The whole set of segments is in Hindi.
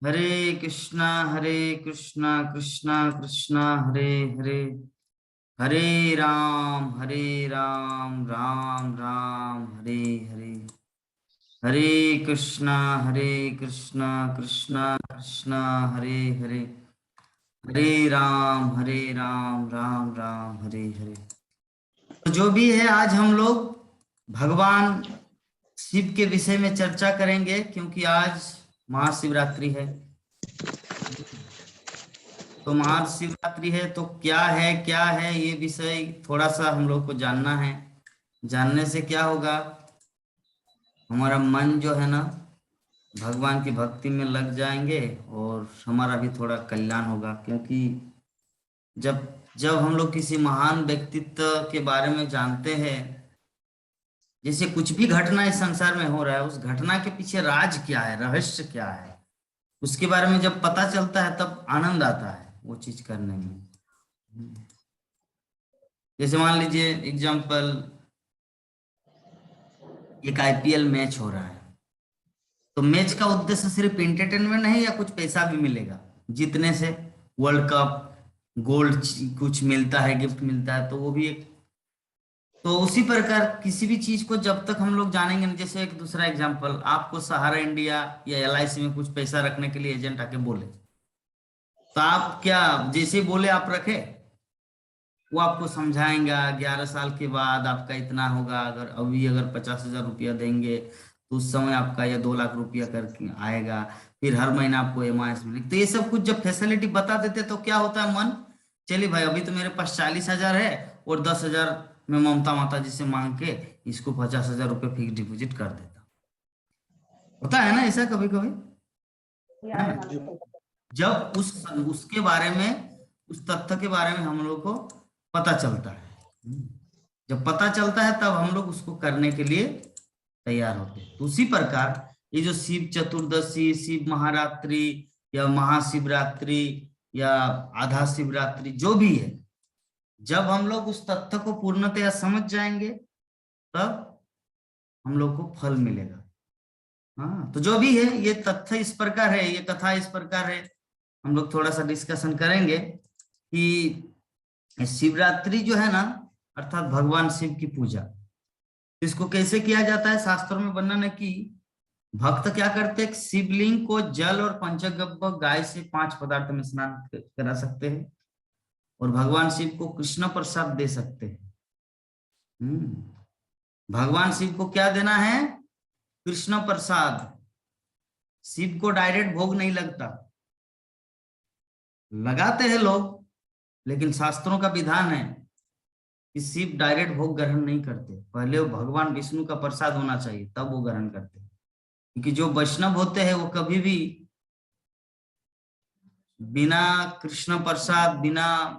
हरे कृष्णा कृष्णा कृष्णा हरे हरे, हरे राम राम राम हरे हरे, हरे कृष्णा कृष्णा कृष्णा हरे हरे, हरे राम राम राम हरे हरे। तो जो भी है, आज हम लोग भगवान शिव के विषय में चर्चा करेंगे, क्योंकि आज महाशिवरात्रि है। तो महाशिवरात्रि है तो क्या है ये विषय थोड़ा सा हम लोग को जानना है। जानने से क्या होगा, हमारा मन जो है ना भगवान की भक्ति में लग जाएंगे और हमारा भी थोड़ा कल्याण होगा। क्योंकि जब जब हम लोग किसी महान व्यक्तित्व के बारे में जानते हैं, जैसे कुछ भी घटना इस संसार में हो रहा है, उस घटना के पीछे राज क्या है, रहस्य क्या है, उसके बारे में जब पता चलता है तब आनंद आता है वो चीज करने में। जैसे मान लीजिए एग्जाम्पल, एक आईपीएल मैच हो रहा है, तो मैच का उद्देश्य सिर्फ एंटरटेनमेंट नहीं, या कुछ पैसा भी मिलेगा जीतने से, वर्ल्ड कप, गोल्ड कुछ मिलता है, गिफ्ट मिलता है, तो वो भी एक। तो उसी प्रकार किसी भी चीज को जब तक हम लोग जानेंगे ना, जैसे एक दूसरा एग्जांपल, आपको सहारा इंडिया या एलआईसी में कुछ पैसा रखने के लिए एजेंट आके बोले, तो आप क्या, जैसे ही बोले आप रखे, वो आपको समझाएंगा 11 साल के बाद आपका इतना होगा, अगर अभी अगर 50,000 रुपया देंगे तो उस समय आपका ये 2 लाख रुपया करके आएगा, फिर हर महीना आपको एमआईएस मिलेगा। तो ये सब कुछ जब फैसिलिटी बता देते तो क्या होता है, मन, चलिए भाई अभी तो मेरे पास 40,000 है और 10,000 मैं ममता माता जी से मांग के इसको 50,000 रुपये फिक्स डिपॉजिट कर देता। होता है ना ऐसा कभी कभी, है ना? जब उसके बारे में, उस तथ्य के बारे में हम लोग को पता चलता है, जब पता चलता है तब हम लोग उसको करने के लिए तैयार होते हैं। तो उसी प्रकार ये जो शिव चतुर्दशी, शिव महारात्रि या महाशिवरात्रि या आधा शिवरात्रि जो भी है, जब हम लोग उस तथ्य को पूर्णतया समझ जाएंगे तब हम लोग को फल मिलेगा। हाँ, तो जो भी है ये तथ्य इस प्रकार है, ये कथा इस प्रकार है। हम लोग थोड़ा सा डिस्कशन करेंगे कि शिवरात्रि जो है ना, अर्थात भगवान शिव की पूजा, इसको कैसे किया जाता है। शास्त्रों में वर्णन है कि भक्त क्या करते हैं, शिवलिंग को जल और पंचगव्य गाय से 5 पदार्थ में स्नान करा सकते हैं और भगवान शिव को कृष्ण प्रसाद दे सकते हैं। भगवान शिव को क्या देना है, कृष्ण प्रसाद। शिव को डायरेक्ट भोग नहीं लगता, लगाते हैं लोग, लेकिन शास्त्रों का विधान है कि शिव डायरेक्ट भोग ग्रहण नहीं करते, पहले वो भगवान विष्णु का प्रसाद होना चाहिए तब वो ग्रहण करते हैं। क्योंकि जो वैष्णव होते हैं वो कभी भी बिना कृष्ण प्रसाद, बिना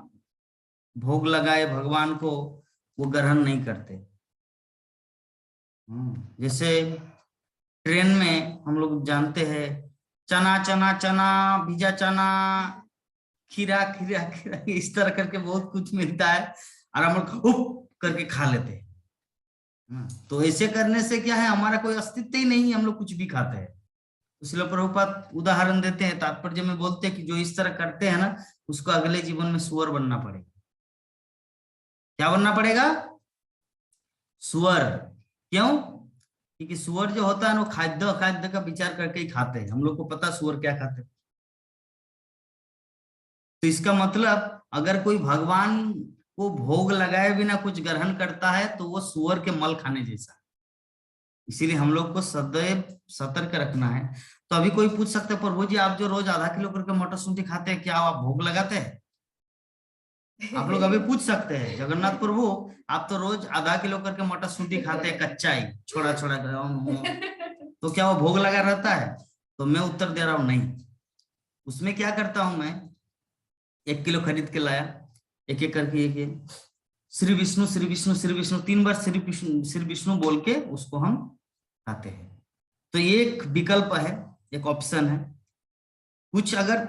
भोग लगाए भगवान को वो ग्रहण नहीं करते। जैसे ट्रेन में हम लोग जानते हैं, चना चना चना, भिजा चना, खीरा खीरा खीरा, इस तरह करके बहुत कुछ मिलता है और हम लोग उप करके खा लेते हैं। तो ऐसे करने से क्या है, हमारा कोई अस्तित्व ही नहीं, हम लोग कुछ भी खाते हैं। इसलिए प्रभुपाद उदाहरण देते हैं, तात्पर्य में बोलते हैं कि जो इस तरह करते हैं ना, उसको अगले जीवन में सुअर बनना पड़ेगा। क्या बनना पड़ेगा, सुअर। क्यों, क्योंकि सुअर जो होता है ना, वो खाद्य अखाद्य का विचार करके ही खाते हैं। हम लोग को पता सुअर क्या खाते हैं। तो इसका मतलब अगर कोई भगवान को भोग लगाए बिना कुछ ग्रहण करता है तो वो सुअर के मल खाने जैसा। इसीलिए हम लोग को सदैव सतर्क रखना है। तो अभी कोई पूछ सकता है, प्रभु जी आप जो रोज आधा किलो करके मटर सूंठी खाते हैं, क्या आप भोग लगाते हैं? आप लोग अभी पूछ सकते हैं, जगन्नाथ प्रभु आप तो रोज आधा किलो करके मटर सूंठी खाते हैं, कच्चा ही छोड़ा छोड़ा, तो क्या वो भोग लगा रहता है? तो मैं उत्तर दे रहा हूं नहीं। उसमें क्या करता हूं मैं, 1 किलो खरीद के लाया, एक एक करके एक श्री विष्णु श्री विष्णु श्री विष्णु 3 बार श्री विष्णु बोल के उसको हम खाते हैं। तो ये एक विकल्प है, एक ऑप्शन है। कुछ अगर,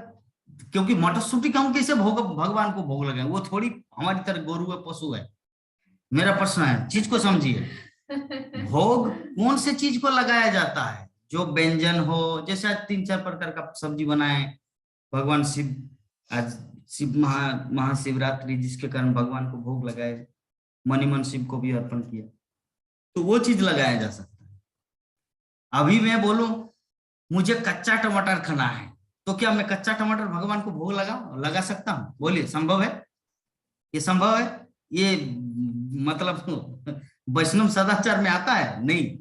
क्योंकि मटर सूटी का हम कैसे भोग भगवान को भोग लगाए, वो थोड़ी हमारी तरह गोरु है, पशु है। मेरा प्रश्न है, चीज को समझिए, भोग कौन से चीज को लगाया जाता है? जो व्यंजन हो, जैसे आज 3-4 प्रकार का सब्जी बनाए भगवान शिव, आज शिव महाशिवरात्रि, जिसके कारण भगवान को भोग लगाए, मनी मन शिव को भी अर्पण किया, तो वो चीज लगाया जा सकता है। अभी मैं बोलूं मुझे कच्चा टमाटर खाना है, तो क्या मैं कच्चा टमाटर भगवान को भोग लगा सकता हूँ? बोलिए, संभव है? ये संभव है? ये मतलब वैष्णव सदाचार में आता है? नहीं।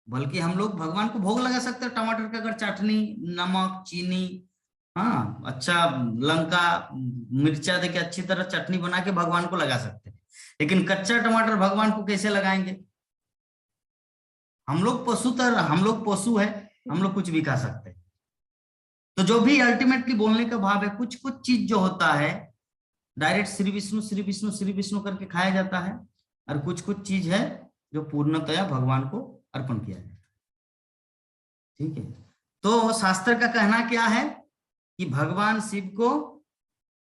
बल्कि हम लोग भगवान को भोग लगा सकते हैं टमाटर का, अगर चटनी, नमक, चीनी, हाँ, अच्छा लंका मिर्चा देके अच्छी तरह चटनी बना के भगवान को लगा सकते हैं। लेकिन कच्चा टमाटर भगवान को कैसे लगाएंगे? हम लोग पशु है, हम लोग कुछ भी खा सकते हैं। तो जो भी अल्टीमेटली बोलने का भाव है, कुछ कुछ चीज जो होता है डायरेक्ट श्री विष्णु श्री विष्णु श्री विष्णु करके खाया जाता है, और कुछ कुछ चीज है जो पूर्णतया भगवान को अर्पण किया जाता है। ठीक है, तो शास्त्र का कहना क्या है कि भगवान शिव को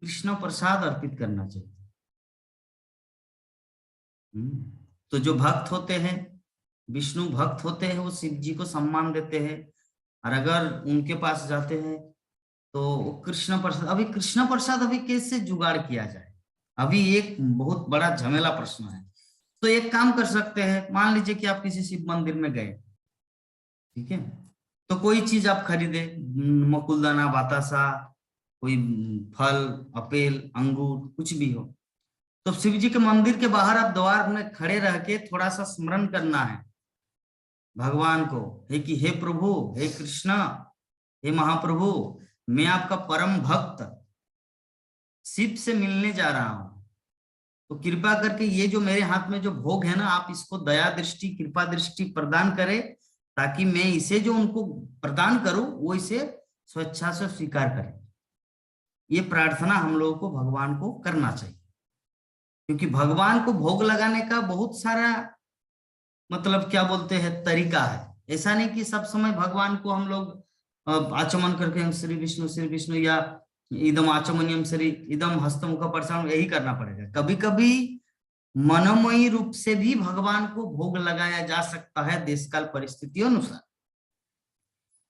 कृष्ण प्रसाद अर्पित करना चाहिए। तो जो भक्त होते हैं, विष्णु भक्त होते हैं, वो शिव जी को सम्मान देते हैं, और अगर उनके पास जाते हैं तो कृष्ण प्रसाद, अभी कैसे जुगाड़ किया जाए, अभी एक बहुत बड़ा झमेला प्रश्न है। तो एक काम कर सकते हैं, मान लीजिए कि आप किसी शिव मंदिर में गए, ठीक है, तो कोई चीज आप खरीदे, मकुलदाना, बतासा, कोई फल, अपेल, अंगूर, कुछ भी हो, तो शिव जी के मंदिर के बाहर आप द्वार में खड़े रह के थोड़ा सा स्मरण करना है भगवान को, है कि हे प्रभु, हे कृष्ण, हे महाप्रभु, मैं आपका परम भक्त शिव से मिलने जा रहा हूं, तो कृपा करके ये जो मेरे हाथ में जो भोग है ना, आप इसको दया दृष्टि, कृपा दृष्टि प्रदान करें, ताकि मैं इसे जो उनको प्रदान करूं वो इसे स्वेच्छा से स्वीकार करें। ये प्रार्थना हम लोगों को भगवान को करना चाहिए, क्योंकि भगवान को भोग लगाने का बहुत सारा मतलब क्या बोलते हैं तरीका है। ऐसा नहीं कि सब समय भगवान को हम लोग आचमन करके श्री विष्णु या इदम आचमनियम श्री इदम हस्तमुख प्रसाद यही करना पड़ेगा। कभी कभी मनोमयी रूप से भी भगवान को भोग लगाया जा सकता है, देश काल परिस्थितियों अनुसार।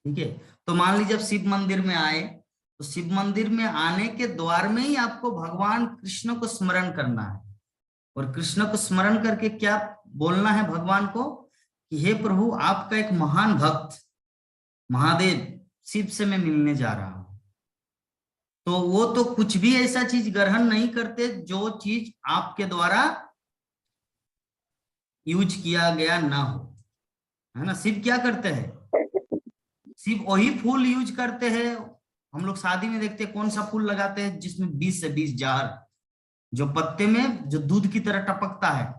ठीक है, तो मान लीजिए जब शिव मंदिर में आए, तो शिव मंदिर में आने के द्वार में ही आपको भगवान कृष्ण को स्मरण करना है, और कृष्ण को स्मरण करके क्या बोलना है भगवान को कि हे प्रभु, आपका एक महान भक्त महादेव शिव से मैं मिलने जा रहा हूं। तो वो तो कुछ भी ऐसा चीज ग्रहण नहीं करते जो चीज आपके द्वारा यूज किया गया ना हो, है ना। शिव क्या करते हैं? शिव वही फूल यूज करते हैं। हम लोग शादी में देखते हैं कौन सा फूल लगाते हैं जिसमें 20 से 20 जार, जो पत्ते में जो दूध की तरह टपकता है,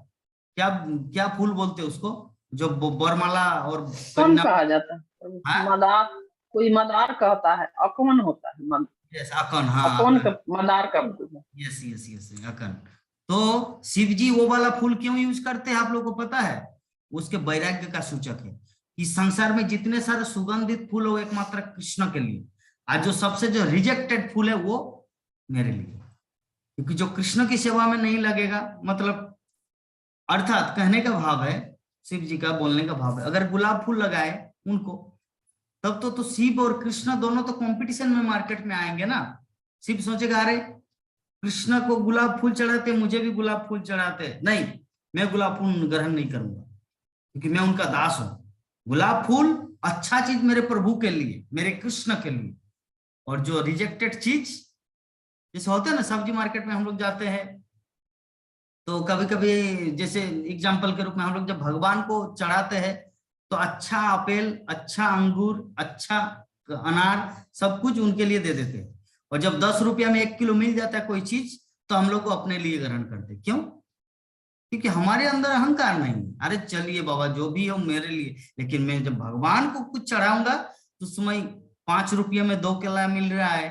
क्या क्या फूल बोलते हैं उसको, जो बरमाला और कौन कहा जाता है? हाँ? मदार, कोई मदार कहता है, अकवन होता है यस, अकन, हाँ अकवन अकन। का मदार का। यस यस यस, अकन। तो शिव जी वो वाला फूल क्यों यूज करते हैं आप लोगों को पता है? उसके वैराग्य का सूचक है कि संसार में जितने सारे सुगंधित फूल हो एकमात्र कृष्ण के लिए, आज जो सबसे जो रिजेक्टेड फूल है वो मेरे लिए, क्योंकि जो कृष्ण की सेवा में नहीं लगेगा, मतलब अर्थात कहने का भाव है, शिव जी का बोलने का भाव है, अगर गुलाब फूल लगाए उनको, तब तो शिव और कृष्ण दोनों तो कंपटीशन में मार्केट में आएंगे ना। शिव सोचेगा अरे कृष्ण को गुलाब फूल चढ़ाते, मुझे भी गुलाब फूल चढ़ाते, नहीं, मैं गुलाब फूल ग्रहण नहीं करूंगा क्योंकि मैं उनका दास हूं। गुलाब फूल अच्छा चीज मेरे प्रभु के लिए, मेरे कृष्ण के लिए, और जो रिजेक्टेड चीज, जैसे होता है ना सब्जी मार्केट में हम लोग जाते हैं, तो कभी कभी जैसे एग्जाम्पल के रूप में हम लोग जब भगवान को चढ़ाते हैं तो अच्छा अपेल, अच्छा अंगूर, अच्छा अनार, सब कुछ उनके लिए दे देते हैं, और जब 10 रुपया में 1 किलो मिल जाता है कोई चीज, तो हम लोग को अपने लिए ग्रहण करते। क्यों? क्योंकि हमारे अंदर अहंकार नहीं, अरे चलिए बाबा जो भी हो मेरे लिए, लेकिन मैं जब भगवान को कुछ चढ़ाऊंगा तो समय 5 रुपये में 2 केला मिल रहा है,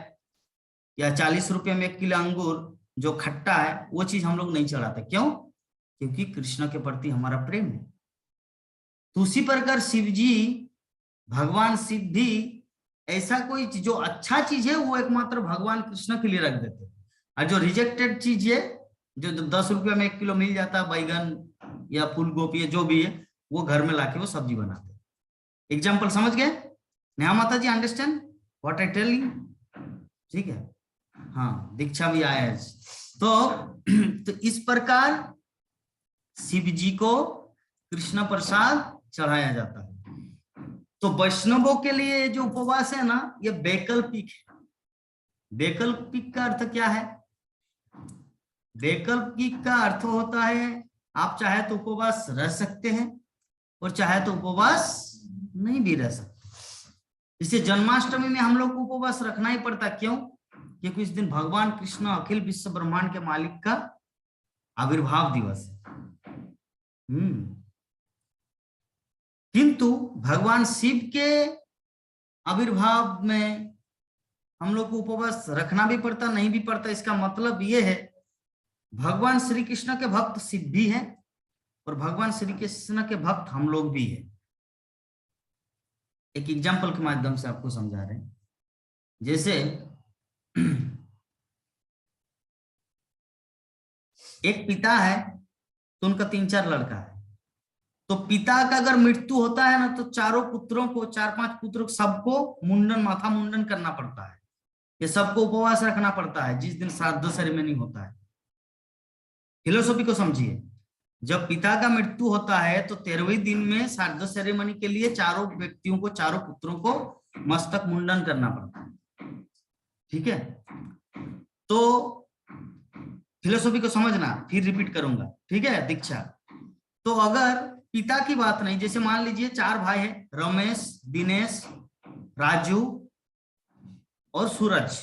या 40 रुपये में 1 किलो अंगूर जो खट्टा है, वो चीज हम लोग नहीं चढ़ाते। क्यों? क्योंकि कृष्ण के प्रति हमारा प्रेम है। तो उसी प्रकार शिव जी, भगवान शिव भी ऐसा कोई जो अच्छा चीज है वो एकमात्र भगवान कृष्ण के लिए रख देते हैं, और जो रिजेक्टेड चीज है, जो 10 रुपये में 1 किलो मिल जाता है, बैगन या फूल गोभी है जो भी है, वो घर में लाके वो सब्जी बनाते हैं। एग्जाम्पल समझ गए? नेहा माता जी understand what I tell you? ठीक है, हाँ दीक्षा भी आया है। तो इस प्रकार शिव जी को कृष्ण प्रसाद चढ़ाया जाता है। तो वैष्णवों के लिए जो उपवास है ना, ये वैकल्पिक है। वैकल्पिक का अर्थ क्या है? वैकल्पिक का अर्थ होता है आप चाहे तो उपवास रह सकते हैं और चाहे तो उपवास नहीं भी रह सकते। जैसे जन्माष्टमी में हम लोग को उपवास रखना ही पड़ता, क्यों? क्योंकि इस दिन भगवान कृष्ण अखिल विश्व ब्रह्मांड के मालिक का आविर्भाव दिवस है। किंतु भगवान शिव के आविर्भाव में हम लोग को उपवास रखना भी पड़ता, नहीं भी पड़ता। इसका मतलब ये है भगवान श्री कृष्ण के भक्त शिव भी हैं और भगवान श्री कृष्ण के भक्त हम लोग भी हैं। एक एग्जाम्पल के माध्यम से आपको समझा रहे हैं। जैसे एक पिता है तो उनका 3-4 लड़का है, तो पिता का अगर मृत्यु होता है ना, तो चारों पुत्रों को, 4-5 पुत्रों सबको मुंडन, माथा मुंडन करना पड़ता है। ये सबको उपवास रखना पड़ता है जिस दिन श्राद्ध सेरेमनी होता है। फिलोसॉफी को समझिए, जब पिता का मृत्यु होता है तो 13वें दिन में श्राद्ध सेरेमनी के लिए चारों व्यक्तियों को, चारों पुत्रों को मस्तक मुंडन करना पड़ता है। ठीक है, तो फिलोसॉफी को समझना, फिर रिपीट करूंगा, ठीक है दीक्षा? तो अगर पिता की बात नहीं, जैसे मान लीजिए 4 भाई हैं, रमेश, दिनेश, राजू और सूरज।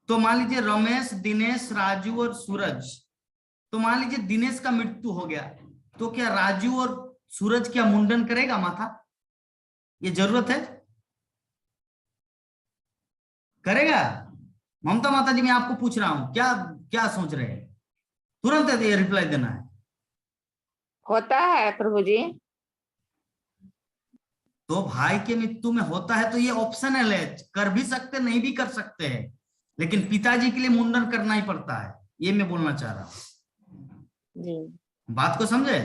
तो मान लीजिए रमेश, दिनेश, राजू और सूरज। तो मान लीजिए दिनेश का मृत्यु हो गया, तो क्या राजू और सूरज क्या मुंडन करेगा माथा? ये जरूरत है? करेगा? ममता माता जी, मैं आपको पूछ रहा हूं, क्या क्या सोच रहे हैं? तुरंत ये रिप्लाई देना है। होता है प्रभु जी। तो भाई के मृत्यु में होता है तो ये ऑप्शनल है, कर भी सकते, नहीं भी कर सकते हैं, लेकिन पिताजी के लिए मुंडन करना ही पड़ता है। ये मैं बोलना चाह रहा हूँ जी। बात को समझे?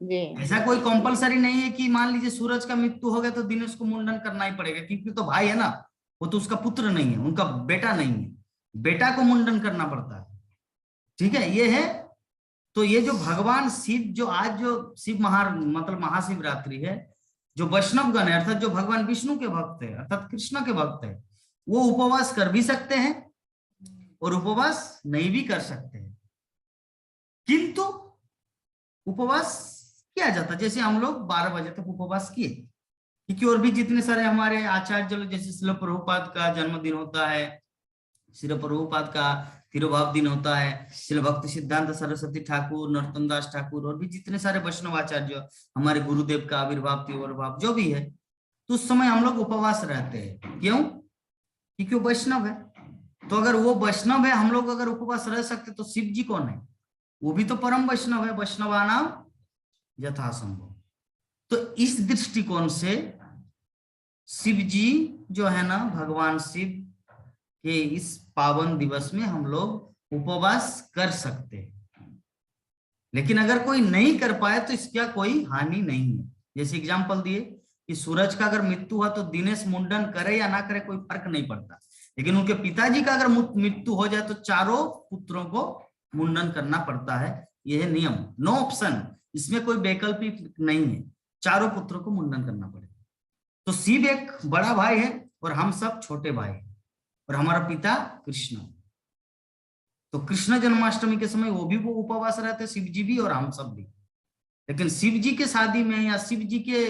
जी। ऐसा कोई कंपलसरी नहीं है कि मान लीजिए सूरज का मृत्यु हो गया तो दिनेश को मुंडन करना ही पड़ेगा, क्योंकि तो भाई है ना, वो तो उसका पुत्र नहीं है, उनका बेटा नहीं है, बेटा को मुंडन करना पड़ता है। ठीक है, ये है। तो ये जो भगवान शिव, जो आज जो शिव मतलब महाशिवरात्रि है, जो वैष्णव गण है, अर्थात जो भगवान विष्णु के भक्त है, अर्थात कृष्ण के भक्त है, वो उपवास कर भी सकते हैं और उपवास नहीं भी कर सकते हैं। किंतु उपवास किया जाता, जैसे हम लोग 12 बजे तक उपवास किए, क्योंकि और भी जितने सारे हमारे आचार्य लोग, जैसे श्रील प्रभुपाद का जन्मदिन होता है, श्रील प्रभुपाद का तिरुभाव दिन होता है, श्रील भक्ति सिद्धांत सरस्वती ठाकुर, नरोत्तम दास ठाकुर और भी जितने सारे वैष्णव आचार्य, हमारे गुरुदेव का आविर्भाव, तिरुभाव जो भी है, तो उस समय हम लोग उपवास रहते हैं। क्यों? क्योंकि वो वैष्णव है। तो अगर वो वैष्णव है, हम लोग अगर उपवास रह सकते, तो शिव जी कौन है? वो भी तो परम वैष्णव है, वैष्णवानाम यथासंभव। तो इस दृष्टिकोण से शिव जी जो है ना, भगवान शिव के इस पावन दिवस में हम लोग उपवास कर सकते हैं। लेकिन अगर कोई नहीं कर पाए तो इसका कोई हानि नहीं है। जैसे एग्जांपल दिए कि सूरज का अगर मृत्यु हुआ तो दिनेश मुंडन करे या ना करे कोई फर्क नहीं पड़ता, लेकिन उनके पिताजी का अगर मृत्यु हो जाए तो चारों पुत्रों को मुंडन करना पड़ता है। यह है नियम, नो ऑप्शन, इसमें कोई वैकल्पिक नहीं है, चारों पुत्रों को मुंडन करना पड़ेगा। तो शिव एक बड़ा भाई है और हम सब छोटे भाई हैं, और हमारा पिता कृष्ण। तो कृष्ण जन्माष्टमी के समय वो उपवास रहते, शिव जी भी और हम सब भी। लेकिन शिव जी के शादी में या शिव जी के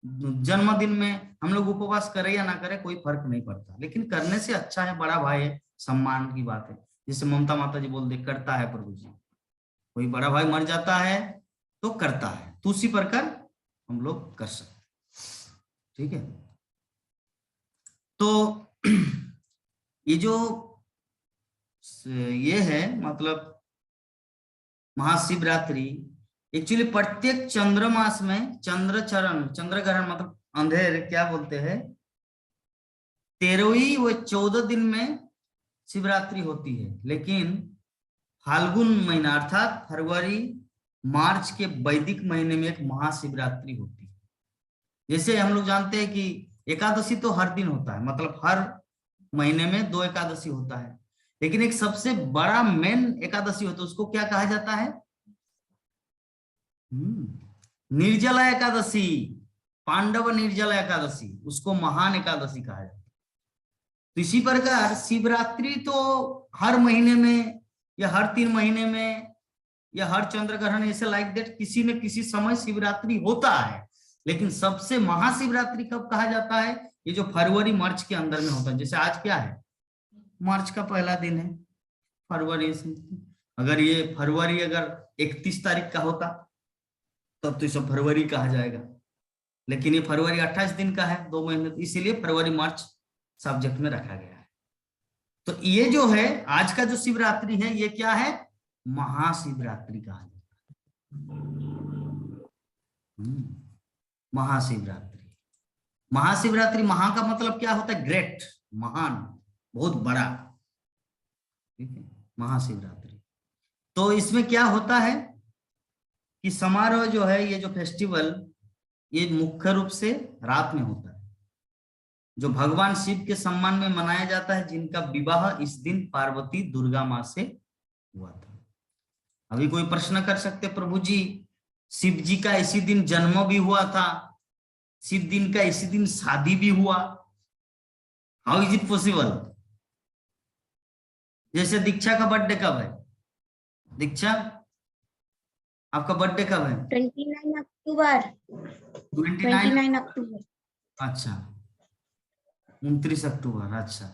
जन्मदिन में हम लोग उपवास करें या ना करें कोई फर्क नहीं पड़ता, लेकिन करने से अच्छा है, बड़ा भाई है, सम्मान की बात है। जैसे ममता माता जी बोल दे करता है प्रभु जी, कोई बड़ा भाई मर जाता है तो करता है, तो उसी प्रकार हम लोग कर सकते। ठीक है, तो ये जो ये है मतलब महाशिवरात्रि, एक्चुअली प्रत्येक चंद्रमास में चंद्रचरण, चंद्रग्रहण मतलब अंधेर क्या बोलते हैं, 13वीं व 14 दिन में शिवरात्रि होती है। लेकिन फाल्गुन महीना अर्थात फरवरी मार्च के वैदिक महीने में एक महाशिवरात्रि होती है। जैसे हम लोग जानते हैं कि एकादशी तो हर दिन होता है, मतलब हर महीने में 2 एकादशी होता है, लेकिन एक सबसे बड़ा मेन एकादशी होता है, उसको क्या कहा जाता है? निर्जला एकादशी, पांडव निर्जला एकादशी, उसको महान एकादशी कहा जाता है। तो इसी प्रकार शिवरात्रि तो हर महीने में या हर 3 महीने में या हर चंद्र ग्रहण ऐसे लाइक दैट किसी न किसी समय शिवरात्रि होता है, लेकिन सबसे महाशिवरात्रि कब कहा जाता है? ये जो फरवरी मार्च के अंदर में होता है। जैसे आज क्या है? मार्च का पहला दिन है, फरवरी से। अगर ये फरवरी अगर 31 तारीख का होता तब तो इसे फरवरी कहा जाएगा, लेकिन ये फरवरी 28 दिन का है, 2 महीने, इसीलिए फरवरी मार्च सब्जेक्ट में रखा गया है। तो ये जो है आज का जो शिवरात्रि है, ये क्या है? महाशिवरात्रि कहा जाता है। महाशिवरात्रि, महाशिवरात्रि, महा का मतलब क्या होता है? ग्रेट, महान, बहुत बड़ा, ठीक है, महाशिवरात्रि। तो इसमें क्या होता है कि समारोह जो है, ये जो फेस्टिवल, ये मुख्य रूप से रात में होता है, जो भगवान शिव के सम्मान में मनाया जाता है, जिनका विवाह इस दिन पार्वती दुर्गा माँ से हुआ था। अभी कोई प्रश्न कर सकते, प्रभु जी शिव जी का इसी दिन जन्म भी हुआ था, शिव दिन का इसी दिन शादी भी हुआ, हाउ इज इट पॉसिबल? जैसे दीक्षा का बर्थडे कब है? दीक्षा, आपका बर्थडे कब है? 29 अक्टूबर। 29 अक्टूबर। अच्छा, 29 अक्टूबर। अच्छा,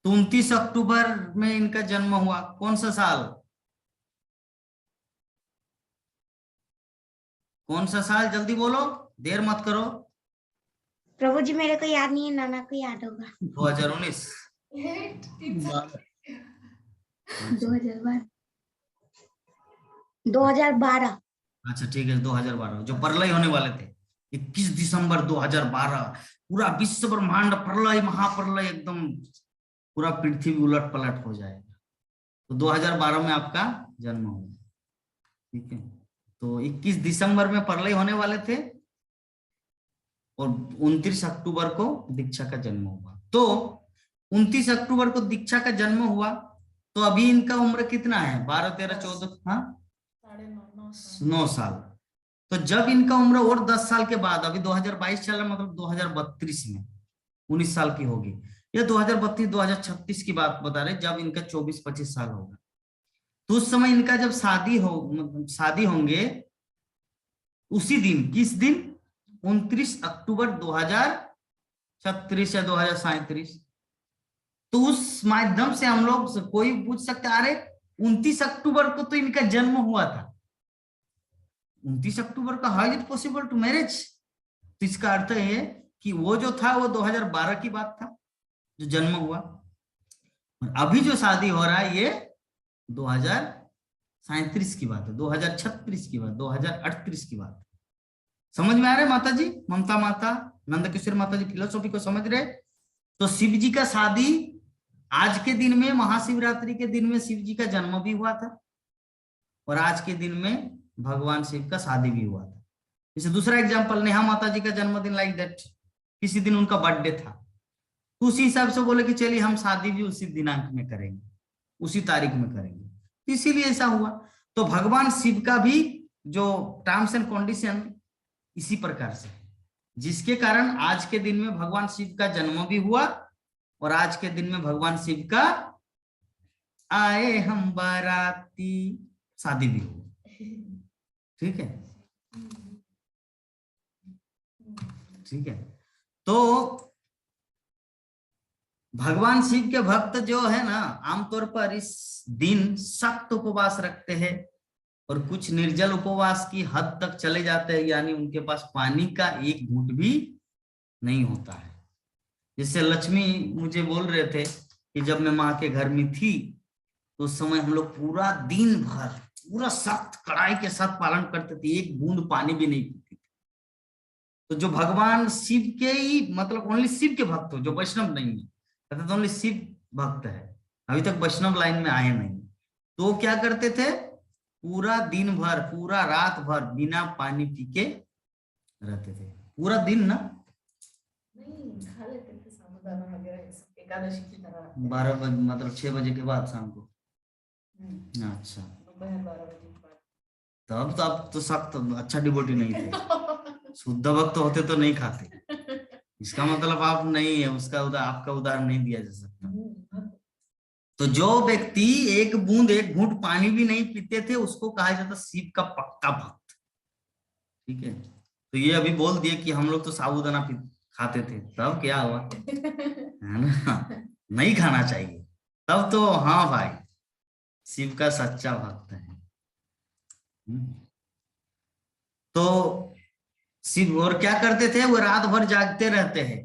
तो 29 अक्टूबर में इनका जन्म हुआ। कौन सा साल? कौन सा साल? जल्दी बोलो, देर मत करो। प्रभु जी मेरे को याद नहीं है, नाना को याद होगा। 2019। 2012। अच्छा ठीक है, 2012, जो प्रलय होने वाले थे 21 दिसंबर 2012, पूरा विश्व ब्रह्मांड प्रलय, महाप्रलय, एकदम पूरा पृथ्वी उलट पलट हो जाएगा। तो 2012 में आपका जन्म हुआ, ठीक है। तो 21 दिसंबर में प्रलय होने वाले थे और 29 अक्टूबर को दीक्षा का जन्म हुआ। तो 29 अक्टूबर को दीक्षा का जन्म हुआ, तो अभी इनका उम्र कितना है? 12, 13, 14, हाँ 9 साल। तो जब इनका उम्र और 10 साल के बाद, अभी 2022 चल रहा, मतलब 2032 में 19 साल की होगी, या 2032 2036 की बात बता रहे, जब इनका 24-25 साल होगा, तो उस समय इनका जब शादी होंगे, उसी दिन, किस दिन? 29 अक्टूबर 2036 या 2037। तो उस माध्यम से हम लोग, कोई पूछ सकता है, अरे 29 अक्टूबर को तो इनका जन्म हुआ था, 29 अक्टूबर का, how is it possible to marriage? तो इसका अर्थ है कि वो जो था वो 2012 की बात था जो जन्म हुआ, और अभी जो शादी हो रहा है ये 2037 की बात है, 2036 की बात, 2038 की बात। समझ में आ रहा है माता जी? ममता माता, नंदकिशोर माता जी फिलोसॉफी को समझ रहे? तो शिव जी का शादी आज के दिन में, महाशिवरात्रि के दिन में शिव जी का जन्म भी हुआ था, और आज के दिन में भगवान शिव का शादी भी हुआ था। जैसे दूसरा एग्जांपल, नेहा माता जी का जन्मदिन, लाइक दैट, किसी दिन उनका बर्थडे था, तो उसी हिसाब से बोले कि चलिए हम शादी भी उसी दिनांक में करेंगे, उसी तारीख में करेंगे, इसीलिए ऐसा हुआ। तो भगवान शिव का भी जो टर्म्स एंड कंडीशन इसी प्रकार से, जिसके कारण आज के दिन में भगवान शिव का जन्म भी हुआ, और आज के दिन में भगवान शिव का आए हम बाराती शादी भी हुआ, ठीक है, ठीक है। तो भगवान शिव के भक्त जो है ना, आमतौर पर इस दिन सख्त उपवास रखते हैं, और कुछ निर्जल उपवास की हद तक चले जाते हैं, यानी उनके पास पानी का एक घूंट भी नहीं होता है। जैसे लक्ष्मी मुझे बोल रहे थे कि जब मैं माँ के घर में थी, तो उस समय हम लोग पूरा दिन भर पूरा सख्त कड़ाई के साथ पालन करते थे, एक बूंद पानी भी नहीं पीते थे। तो जो भगवान शिव के ही, मतलब ओनली शिव के भक्त हो, जो वैष्णव नहीं है, तो ओनली शिव भक्त है, अभी तक वैष्णव लाइन में आए नहीं, तो क्या करते थे? पूरा दिन भर, पूरा रात भर बिना पानी पी के रहते थे, पूरा दिन ना। नहीं, खा लेते थे साबूदाना वगैरह ये सब एकादशी की तरह। 12 बजे मतलब 6 बजे के बाद शाम को। हम्म, अच्छा, दोपहर 12 बजे के बाद। तब तो आप तो सख्त अच्छा डिवोटी नहीं थे, शुद्ध भक्त होते तो नहीं खाते। इसका मतलब आप नहीं है, उसका आपका उदाहरण नहीं दिया जा सकता। तो जो व्यक्ति एक बूंद एक घूंट पानी भी नहीं पीते थे उसको कहा जाता शिव का पक्का भक्त। ठीक है, तो ये अभी बोल दिए कि हम लोग तो साबूदाना खाते थे, तब क्या हुआ, है ना, नहीं खाना चाहिए, तब तो हाँ भाई शिव का सच्चा भक्त है। तो शिव और क्या करते थे, वो रात भर जागते रहते हैं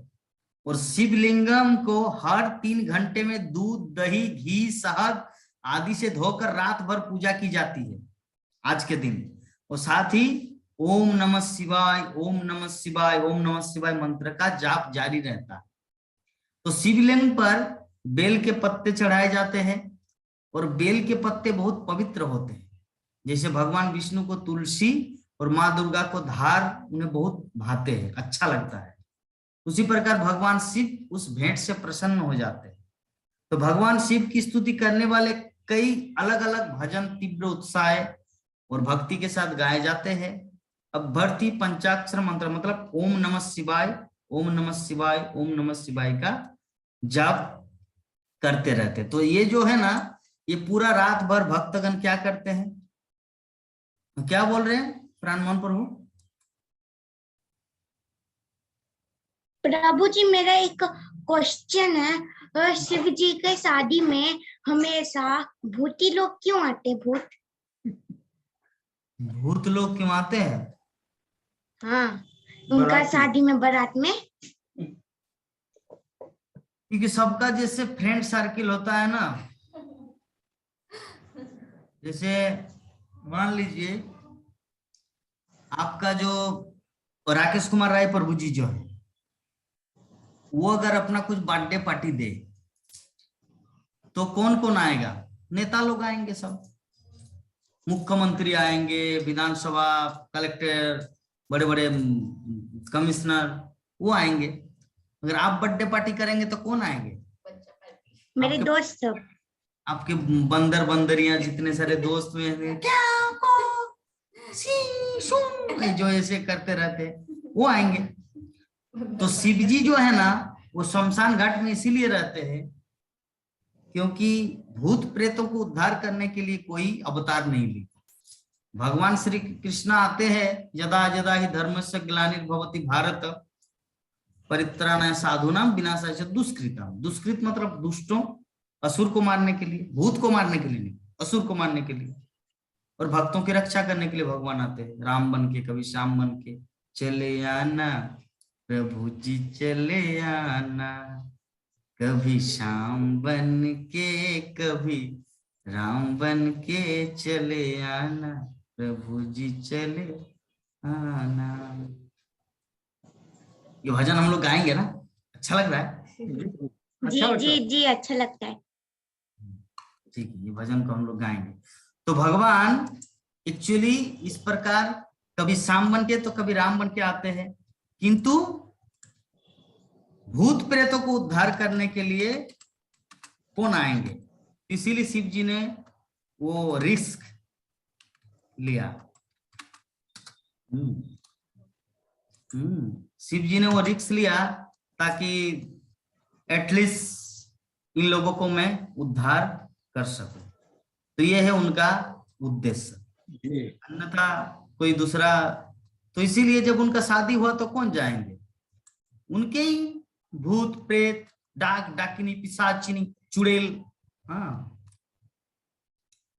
और शिवलिंगम को हर 3 घंटे में दूध, दही, घी, शहद आदि से धोकर रात भर पूजा की जाती है आज के दिन। और साथ ही ओम नमः शिवाय, ओम नमः शिवाय, ओम नमः शिवाय मंत्र का जाप जारी रहता है। तो शिवलिंग पर बेल के पत्ते चढ़ाए जाते हैं और बेल के पत्ते बहुत पवित्र होते हैं। जैसे भगवान विष्णु को तुलसी और माँ दुर्गा को धार उन्हें बहुत भाते हैं, अच्छा लगता है। उसी प्रकार भगवान शिव उस भेंट से प्रसन्न हो जाते हैं। तो भगवान शिव की स्तुति करने वाले कई अलग अलग भजन तीव्र उत्साह और भक्ति के साथ गाए जाते हैं। अब भर्ती पंचाक्षर मंत्र मतलब ओम नमः शिवाय, ओम नमः शिवाय, ओम नमः शिवाय का जाप करते रहते। तो ये जो है ना, ये पूरा रात भर भक्तगण क्या करते हैं, क्या बोल रहे हैं प्राणमोहन प्रभु? प्रभु जी मेरा एक क्वेश्चन है, शिव जी के शादी में हमेशा भूती लोग क्यों आते? भूत लोग क्यों आते हैं? हाँ, उनका शादी में बारात में। क्योंकि सबका जैसे फ्रेंड सर्किल होता है ना, जैसे मान लीजिए आपका जो राकेश कुमार राय प्रभु जी जो है, वो अगर अपना कुछ बर्थडे पार्टी दे तो कौन कौन आएगा? नेता लोग आएंगे, सब मुख्यमंत्री आएंगे, विधानसभा कलेक्टर, बड़े बड़े कमिश्नर, वो आएंगे। अगर आप बर्थडे पार्टी करेंगे तो कौन आएंगे? मेरे दोस्त सब, आपके बंदर बंदरियां जितने सारे दोस्त में क्या जो ऐसे करते रहते वो आएंगे। तो शिव जी जो है ना, वो शमशान घाट में इसीलिए रहते हैं क्योंकि भूत प्रेतों को उद्धार करने के लिए कोई अवतार नहीं ली। भगवान श्री कृष्ण आते हैं, यदा यदा ही धर्मस्य ग्लानिर्भवति भारत परित्राणाय साधूनां विनाशाय दुष्कृताम। दुष्कृत मतलब दुष्टों, असुर को मारने के लिए, भूत को मारने के लिए नहीं, असुर को मारने के लिए। और भक्तों की रक्षा करने के लिए भगवान आते हैं, राम बन के, कभी श्याम बन के। चले आना प्रभु जी चले आना, कभी श्याम बन के कभी राम बन के चले आना, प्रभु जी चले आना। ये भजन हम लोग गाएंगे ना, अच्छा लग रहा है? जी जी जी अच्छा लगता है। ठीक है, ये भजन को हम लोग गाएंगे। तो भगवान एक्चुअली इस प्रकार कभी श्याम बन के तो कभी राम बन के आते हैं, किंतु भूत प्रेतों को उद्धार करने के लिए कौन आएंगे? इसीलिए शिव जी ने वो रिस्क लिया। शिव जी ने वो रिस्क लिया ताकि एटलीस्ट इन लोगों को मैं उद्धार कर सकूं। तो ये है उनका उद्देश्य, अन्यथा कोई दूसरा। तो इसीलिए जब उनका शादी हुआ तो कौन जाएंगे? उनके ही भूत प्रेत, डाक डाकिनी, पिशाचिनी, चुड़ैल, हाँ,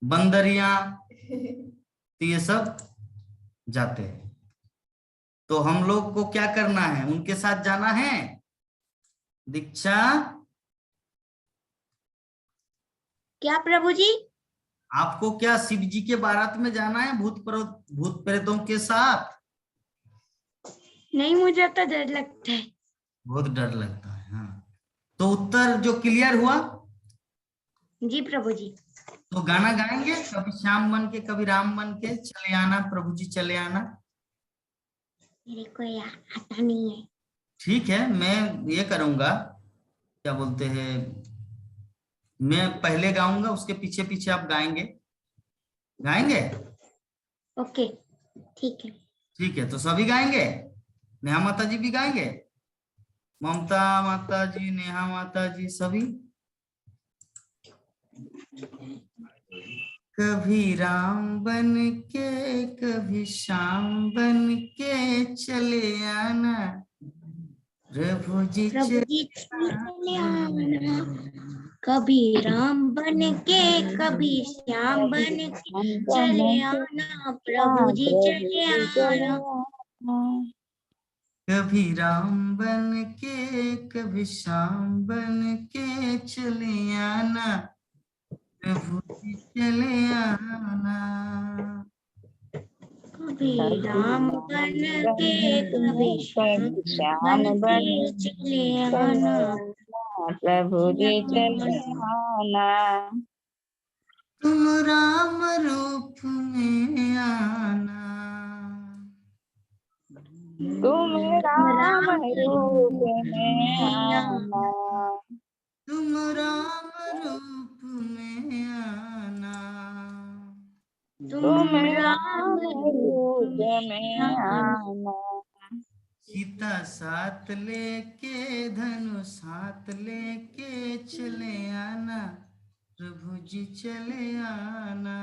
बंदरियां, तो ये सब जाते हैं। तो हम लोग को क्या करना है? उनके साथ जाना है। दीक्षा क्या प्रभु जी? आपको क्या शिव जी के बारात में जाना है भूत प्रेतों के साथ? नहीं, मुझे तो डर लगता है। बहुत डर लगता है, हाँ। तो उत्तर जो क्लियर हुआ? जी प्रभु जी। तो गाना गाएंगे, कभी श्याम बन के कभी राम बन के चले आना, प्रभु जी चले आना। मेरे को आता नहीं है। ठीक है, मैं ये करूंगा, क्या बोलते हैं, मैं पहले गाऊंगा, उसके पीछे पीछे आप गाएंगे। गाएंगे? ओके ठीक है। ठीक है, तो सभी गाएंगे। नेहा माता जी भी गाएंगे, ममता माता जी, नेहा माता जी, सभी। कभी राम बन के कभी श्याम बन के चले आना, प्रभु जी प्रभु जी चले आना, कभी राम बन के कभी श्याम बन के चले आना, प्रभु जी चले आना। कभी राम बन के कभी श्याम बन के चले आना, प्रभु जी चले आना। कभी राम बन के कभी श्याम बन के चले आना, प्रभु जी चले आना। तुम राम रूप में आना, तुम राम रूप में आना। तुम राम रूप में आना, तुम राम रूप में आना। सीता साथ लेके धनुष साथ लेके चले आना, प्रभु जी चले आना।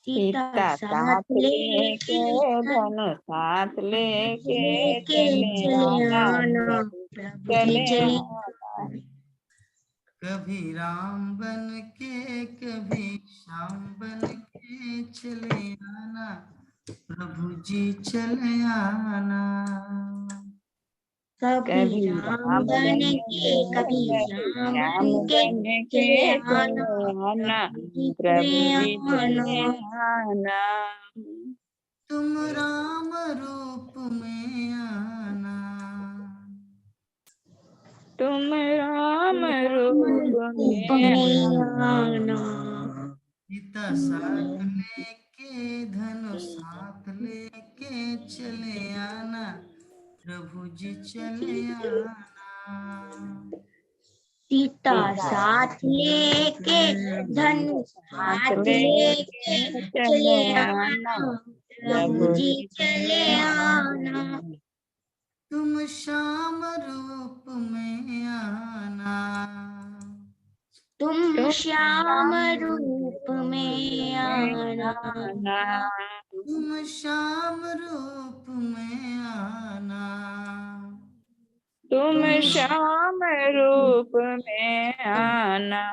सीता साथ लेके धनुष साथ लेके चले आना, प्रभु जी चले आना। कभी राम बन के कभी श्याम बन के चले आना, प्रभु जी चले आना। कभी राम बन के कभी श्याम बन के चले आना, प्रभु जी चले आना। तुम राम रूप में आना, तुम राम रूप में आना। सीता साथ लेके धनुष साथ लेके चले आना, प्रभु जी चले आना। सीता साथ लेके धनुष हाथ लेके चले आना, प्रभु जी चले आना। तुम श्याम रूप में आना, तुम श्याम रूप में आना, तुम श्याम रूप में आना। तुम श्याम रूप में आना।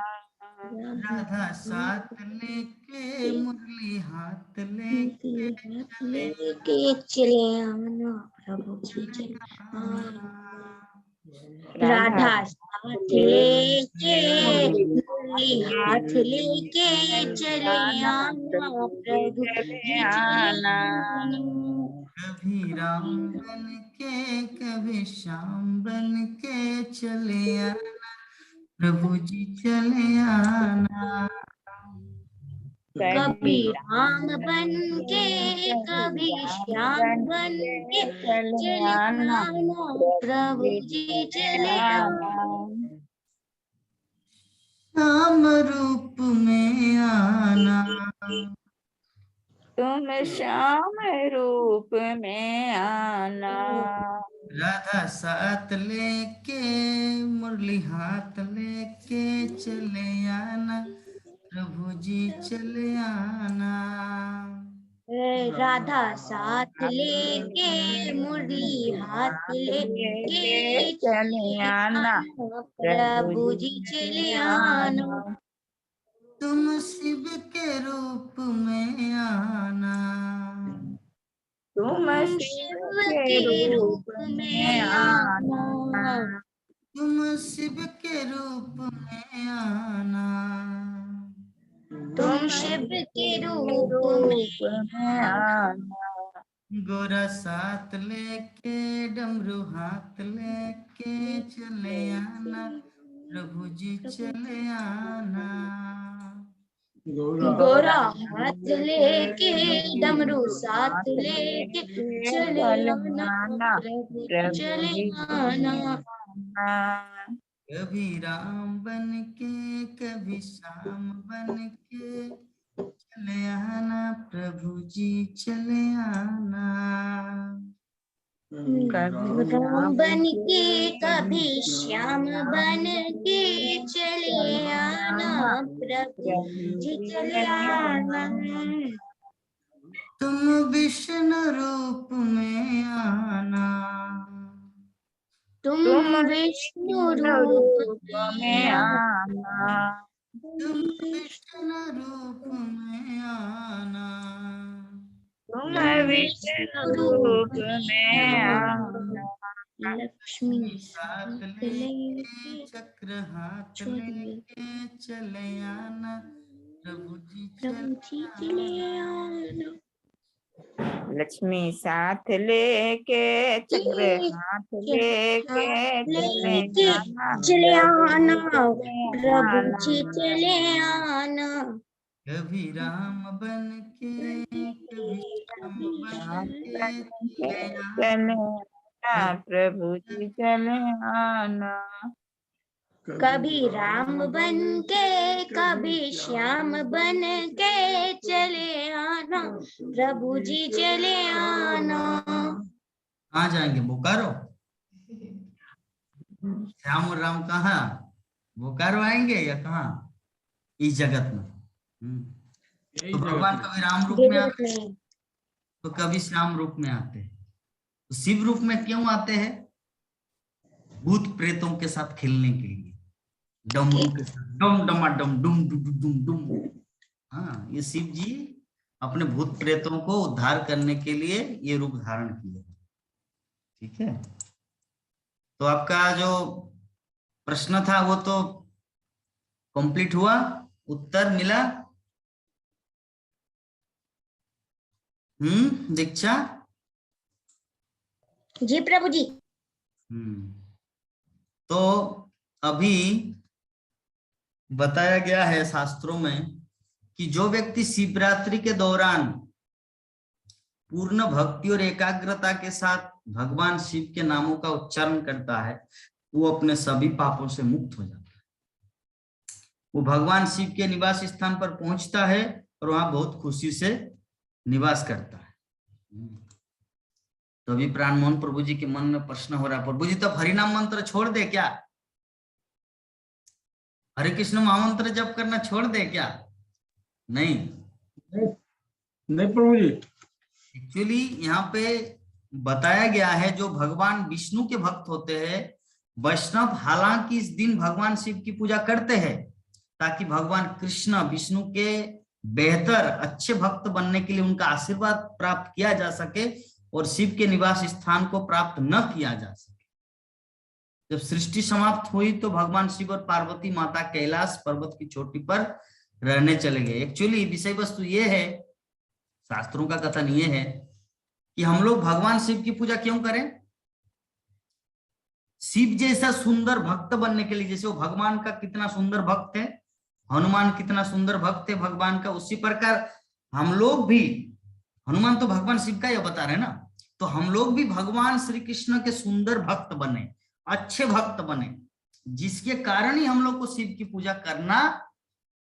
राधा साथ लेके मुरली हाथ लेके चले लेके चले आना, प्रभु जी चले आना। राधा साथ लेके मुरली हाथ लेके चले आना, प्रभु जी चले आना। कभी राम बन के कभी श्याम बन के चले आना, प्रभु जी चले आना। कभी राम बन के कभी श्याम बन के चले आना, प्रभु जी चले आना। श्याम रूप में आना, तुम श्याम रूप में आना। राधा साथ लेके मुरली हाथ लेके चले आना, प्रभु जी चले आना। राधा साथ लेके मुरली हाथ लेके चले आना, प्रभु जी चले आना। तुम शिव के रूप में आना, तुम शिव के रूप में आना। तुम शिव के रूप में आना। तुम शिव के रूप में आना। गोरा साथ लेके डमरू हाथ लेके चले आना, प्रभु जी चले आना। गोरा हाथ लेके डमरू साथ लेके चले आना प्रभु जी चले आना। कभी राम बन के कभी श्याम बन के चले आना प्रभु जी चले आना। कभी राम बन के कभी श्याम बन के चले आना प्रभु जी चले आना। तुम विष्णु रूप में आना, तुम विष्णु रूप में आना। तुम विष्णु रूप में आना, तुम विष्णु रूप में आना। लक्ष्मी साथ साथ लेके लेके चक्र हाथ लेके चले आना प्रभु जी प्रभु जी चले आना। लक्ष्मी साथ लेके चक्र हाथ लेके चले आना चले आना चले प्रभु जी आना। चले आना। कभी राम बन के कभी श्याम बन के चले आना प्रभु जी चले आना। कभी राम बन के कभी श्याम बन के चले आना प्रभु जी चले आना। कहाँ जाएंगे बोकारो? श्याम और राम कहाँ? बोकारो आएंगे या कहाँ? इस जगत में। तो भगवान कभी राम रूप में आते हैं तो कभी श्याम रूप में आते हैं। तो शिव रूप में क्यों आते हैं? भूत प्रेतों के साथ खेलने के लिए, डमरू के साथ, डम डमा डम डुम डुम डुम डुम। हाँ, ये शिव जी अपने भूत प्रेतों को उद्धार करने के लिए ये रूप धारण किए। ठीक है, तो आपका जो प्रश्न था वो तो कंप्लीट हुआ, उत्तर मिला। दीक्षा जी प्रभु जी। तो अभी बताया गया है शास्त्रों में कि जो व्यक्ति शिवरात्रि के दौरान पूर्ण भक्ति और एकाग्रता के साथ भगवान शिव के नामों का उच्चारण करता है वो अपने सभी पापों से मुक्त हो जाता है। वो भगवान शिव के निवास स्थान पर पहुंचता है और वहां बहुत खुशी से निवास करता है। तो अभी प्राणमोहन प्रभु जी के मन में प्रश्न हो रहा है, प्रभु जी तो हरिनाम मंत्र छोड़ दे क्या? हरे कृष्ण महामंत्र जप करना छोड़ दे क्या? नहीं प्रभु जी। एक्चुअली यहाँ पे बताया गया है जो भगवान विष्णु के भक्त होते हैं वैष्णव, हालांकि इस दिन भगवान शिव की पूजा करते हैं ताकि भगवान कृष्ण विष्णु के बेहतर अच्छे भक्त बनने के लिए उनका आशीर्वाद प्राप्त किया जा सके और शिव के निवास स्थान को प्राप्त न किया जा सके। जब सृष्टि समाप्त हुई तो भगवान शिव और पार्वती माता कैलाश पर्वत की चोटी पर रहने चले गए। एक्चुअली विषय वस्तु ये है, शास्त्रों का कथन ये है कि हम लोग भगवान शिव की पूजा क्यों करें? शिव जैसा सुंदर भक्त बनने के लिए, जैसे वो भगवान का कितना सुंदर भक्त है, हनुमान कितना सुंदर भक्त है भगवान का, उसी प्रकार हम लोग भी, हनुमान तो भगवान शिव का यह बता रहे हैं ना, तो हम लोग भी भगवान श्री कृष्ण के सुंदर भक्त बने, अच्छे भक्त बने, जिसके कारण ही हम लोग को शिव की पूजा करना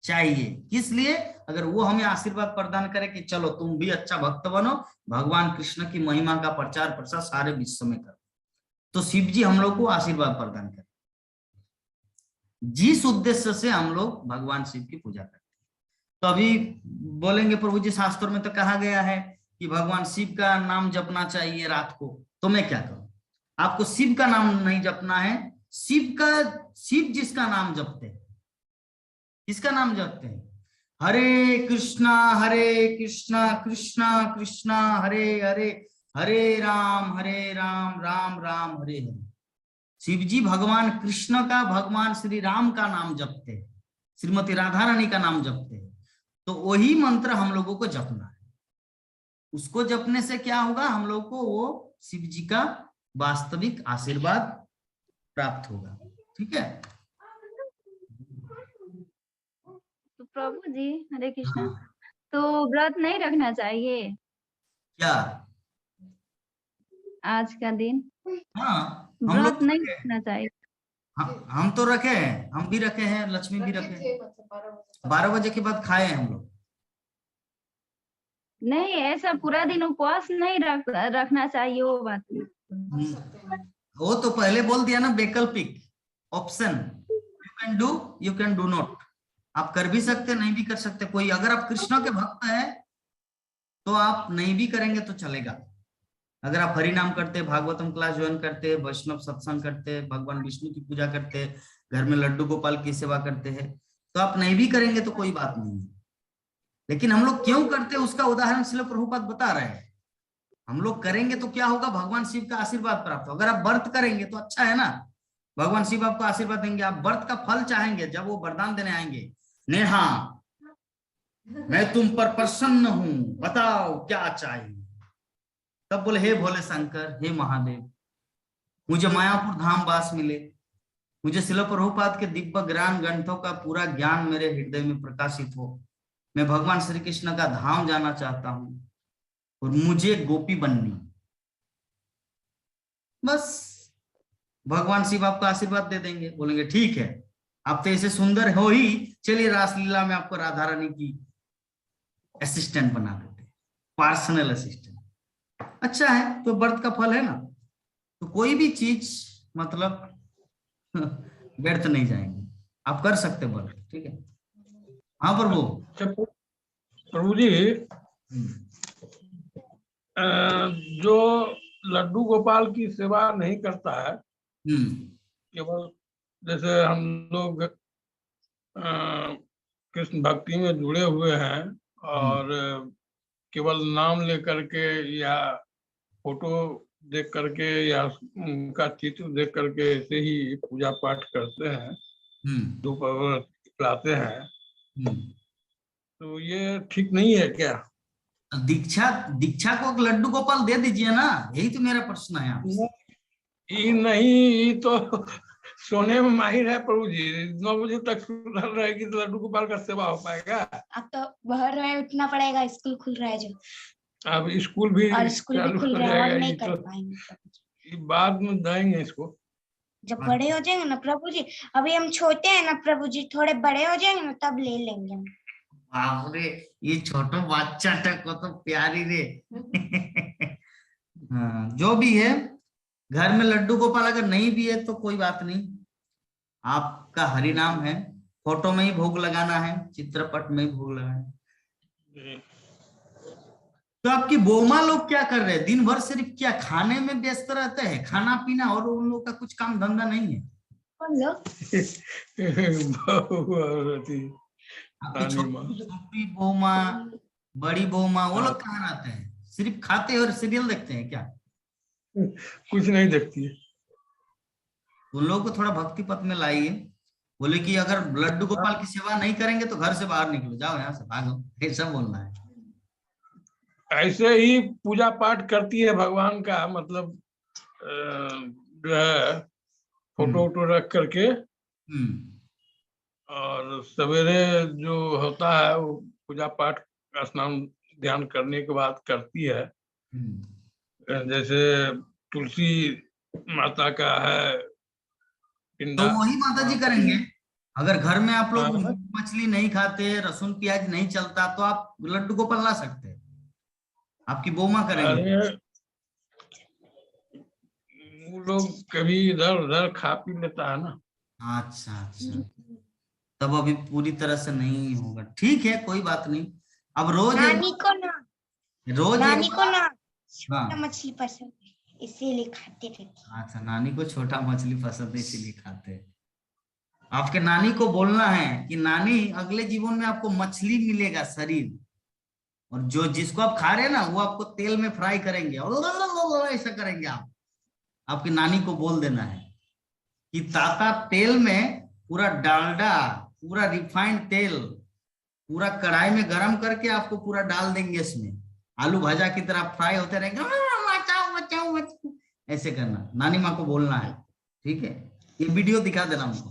चाहिए। किस लिए? अगर वो हमें आशीर्वाद प्रदान करे कि चलो तुम भी अच्छा भक्त बनो, भगवान कृष्ण की महिमा का प्रचार प्रसार सारे विश्व में करो, तो शिव जी हम लोग को आशीर्वाद प्रदान करें। जिस उद्देश्य से हम लोग भगवान शिव की पूजा करते हैं। तो अभी बोलेंगे प्रभु जी शास्त्रों में तो कहा गया है कि भगवान शिव का नाम जपना चाहिए रात को, तो मैं क्या करूं? आपको शिव का नाम नहीं जपना है, शिव जिसका नाम जपते हैं, किसका नाम जपते हैं? हरे कृष्णा कृष्णा कृष्णा हरे हरे, हरे राम राम राम हरे हरे। शिव जी भगवान कृष्ण का, भगवान श्री राम का नाम जपते हैं, श्रीमती राधा रानी का नाम जपते हैं, तो वही मंत्र हम लोगों को जपना है। उसको जपने से क्या होगा? हम लोग को वो शिव जी का वास्तविक आशीर्वाद प्राप्त होगा। ठीक है, तो प्रभु जी हरे कृष्णा, हाँ, तो व्रत नहीं रखना चाहिए क्या? आज का दिन? हाँ, हम व्रत लोग नहीं रखना चाहिए? हम तो रखे हैं, हम भी रखे हैं, लक्ष्मी भी रखे हैं। 12 बजे के बाद खाए हैं हम लोग। नहीं, ऐसा पूरा दिन उपवास नहीं रखना चाहिए, वो बात नहीं। वो तो पहले बोल दिया ना, वैकल्पिक option, you can do, you can do not. आप कर भी सकते, नहीं भी कर सकते। कोई अगर आप कृष्ण के भक्त हैं तो आप नहीं भी करेंगे तो चलेगा। अगर आप हरि नाम करते, भागवतम क्लास ज्वाइन करते, वैष्णव सत्संग करते, भगवान विष्णु की पूजा करते, घर में लड्डू गोपाल की सेवा करते हैं, तो आप नहीं भी करेंगे तो कोई बात नहीं है। लेकिन हम लोग क्यों करते हैं उसका उदाहरण श्रील प्रभुपाद बता रहे हैं। हम लोग करेंगे तो क्या होगा, भगवान शिव का आशीर्वाद प्राप्त हो। अगर आप व्रत करेंगे तो अच्छा है ना, भगवान शिव आपको आशीर्वाद देंगे। आप व्रत का फल चाहेंगे, जब वो वरदान देने आएंगे, नेहा मैं तुम पर प्रसन्न हूं, बताओ क्या चाहिए, तब बोले हे भोले शंकर, हे महादेव, मुझे मायापुर धाम वास मिले, मुझे श्रील प्रभुपाद के दिव्य ज्ञान ग्रंथों का पूरा ज्ञान मेरे हृदय में प्रकाशित हो, मैं भगवान श्री कृष्ण का धाम जाना चाहता हूं और मुझे गोपी बननी। बस भगवान शिव आपको आशीर्वाद दे देंगे, बोलेंगे ठीक है, आप तो ऐसे सुंदर हो ही, चलिए रासलीला में आपको राधा रानी की असिस्टेंट बना देते, पर्सनल असिस्टेंट। अच्छा है, तो व्रत का फल है ना, तो कोई भी चीज मतलब व्यर्थ नहीं जाएंगे, आप कर सकते व्रत, ठीक है। हाँ प्रभु। प्रभु जी, जो लड्डू गोपाल की सेवा नहीं करता है, केवल जैसे हम लोग कृष्ण भक्ति में जुड़े हुए हैं और केवल नाम लेकर के या फोटो देख करके या उनका चित्र देख करके ऐसे ही पूजा पाठ करते हैं, दोपहर खिलाते हैं, तो ये ठीक नहीं है क्या? दीक्षा को लड्डू गोपाल दे दीजिए ना, यही तो मेरा प्रश्न है आपसे। ये नहीं, ये तो सोने में माहिर है प्रभु जी, 9 बजे तक रहेगी तो लड्डू गोपाल का सेवा हो पाएगा? अब तो बाहर में उठना पड़ेगा, स्कूल खुल रहा है जो। अब स्कूल भी और स्कूल भी खुल रहा है और नहीं कर तो पाएंगे। बाद में देंगे इसको, जब बड़े हो जाएंगे ना प्रभु जी, अभी हम छोटे हैं ना प्रभु जी, थोड़े बड़े हो जाएंगे ना तब ले लेंगे हम। बाप रे, ये छोटो बच्चा तक को तो प्यारी रे। हाँ, जो भी है, घर में लड्डू गोपाल अगर नहीं भी है तो कोई बात नहीं, आपका हरि नाम है, फोटो में ही भोग लगाना है, चित्रपट में ही भोग लगाना है। तो आपकी बोमा लोग क्या कर रहे हैं, दिन भर सिर्फ क्या खाने में व्यस्त रहते हैं, खाना पीना, और उन लोग का कुछ काम धंधा नहीं है? कौन लोग? छोटी बोमा, बड़ी बोमा, वो लोग कहाँ रहते हैं? सिर्फ खाते और सीरियल देखते हैं क्या? कुछ नहीं देखती है। उन लोगों को थोड़ा भक्ति पथ में लाइए, बोले कि अगर लड्डू गोपाल की सेवा नहीं करेंगे तो घर से बाहर निकलो, जाओ यहाँ से भागो, ऐसा बोलना है। ऐसे ही पूजा पाठ करती है भगवान का, मतलब जो है फोटो वोटो रख करके, और सवेरे जो होता है वो पूजा पाठ स्नान ध्यान करने के बाद करती है। जैसे तुलसी माता का है पिंडा, तो वही माता जी करेंगे। अगर घर में आप लोग मछली नहीं खाते, लहसुन प्याज नहीं चलता, तो आप लड्डू गोपाल ला सकते हैं, आपकी बोमा करेंगे। वो लोग कभी इधर उधर खा पी लेता है ना। अच्छा अच्छा, तब अभी पूरी तरह से नहीं होगा, ठीक है, कोई बात नहीं। अब रोज नानी को ना, रोज नानी को ना छोटा हाँ, मछली पसंद है, इसीलिए खाते रहते। अच्छा, नानी को छोटा मछली पसंद है इसीलिए खाते हैं। आपके नानी को बोलना है कि नानी, अगले जीवन में आपको मछली मिलेगा शरीर, और जो जिसको आप खा रहे हैं ना वो आपको तेल में फ्राई करेंगे और ऐसा करेंगे। आप आपकी नानी को बोल देना है कि ताता तेल में पूरा डालडा, पूरा रिफाइंड तेल पूरा कढ़ाई में गरम करके आपको पूरा डाल देंगे, इसमें आलू भाजा की तरह फ्राई होते रहेंगे, ऐसे करना, नानी माँ को बोलना है, ठीक है। ये वीडियो दिखा देना हमको।